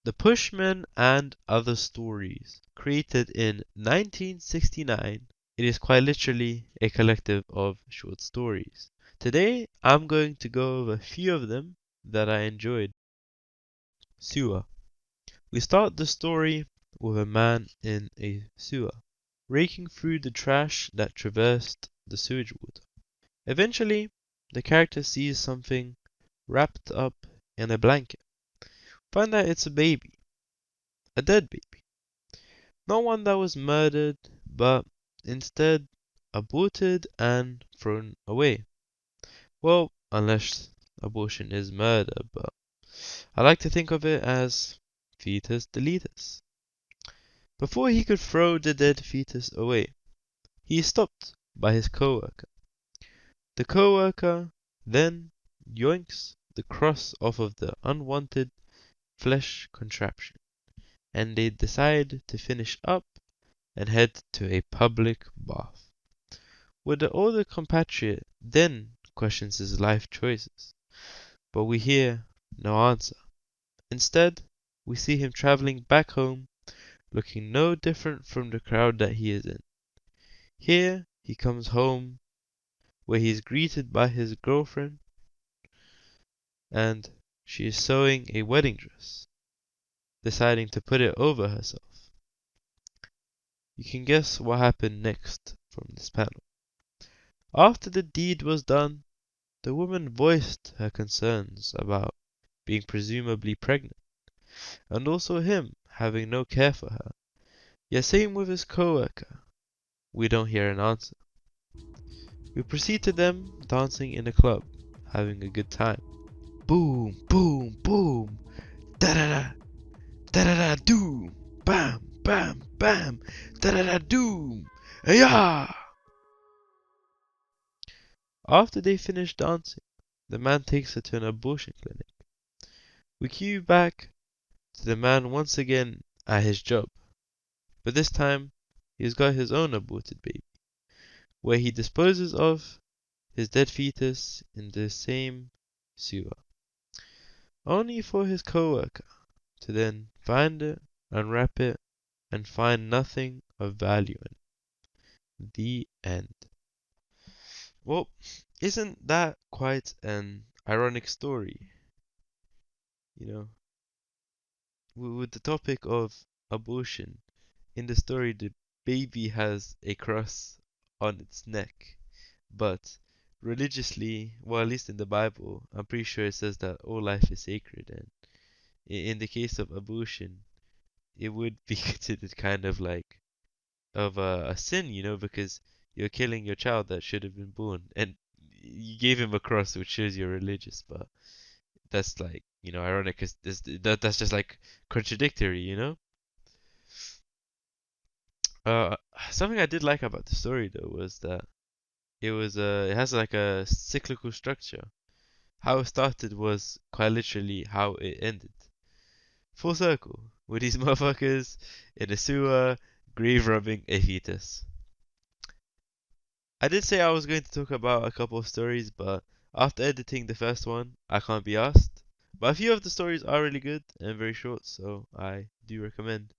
The Pushman and Other Stories, created in 1969. It is quite literally a collective of short stories. Today, I'm going to go over a few of them that I enjoyed. Sewer. We start the story with a man in a sewer, raking through the trash that traversed the sewage water. Eventually, the character sees something wrapped up in a blanket. Find out it's a baby, a dead baby. Not one that was murdered, but instead aborted and thrown away. Well, unless abortion is murder, but I like to think of it as fetus deletus. Before he could throw the dead fetus away, he is stopped by his coworker. The coworker then yoinks the cross off of the unwanted flesh contraption, and they decide to finish up and head to a public bath, where the older compatriot then questions his life choices, but we hear no answer. Instead, we see him traveling back home, looking no different from the crowd that he is in. Here he comes home, where he is greeted by his girlfriend, and she is sewing a wedding dress, deciding to put it over herself. You can guess what happened next from this panel. After the deed was done, the woman voiced her concerns about being presumably pregnant, and also him having no care for her. Yet same with his coworker. We don't hear an answer. We proceed to them dancing in a club, having a good time. Boom, boom, boom, da da da, da da da, doom, bam, bam, bam, da da da, doom, yeah. After they finish dancing, the man takes her to an abortion clinic. We cue back to the man once again at his job, but this time he's got his own aborted baby, where he disposes of his dead fetus in the same sewer, only for his coworker to then find it, unwrap it, and find nothing of value in it. The end. Well, isn't that quite an ironic story? You know, with the topic of abortion, in the story, the baby has a cross on its neck, but religiously, well, at least in the Bible, I'm pretty sure it says that all life is sacred, and in the case of abortion, it would be considered kind of like of a sin, because you're killing your child that should have been born, and you gave him a cross, which shows you're religious, but that's like, ironic, because that's just like contradictory. Uh, Something I did like about the story though was that it has like a cyclical structure. How it started was quite literally how it ended. Full circle, with these motherfuckers in a sewer, grave robbing a fetus. I did say I was going to talk about a couple of stories, but after editing the first one, I can't be asked. But a few of the stories are really good and very short, so I do recommend.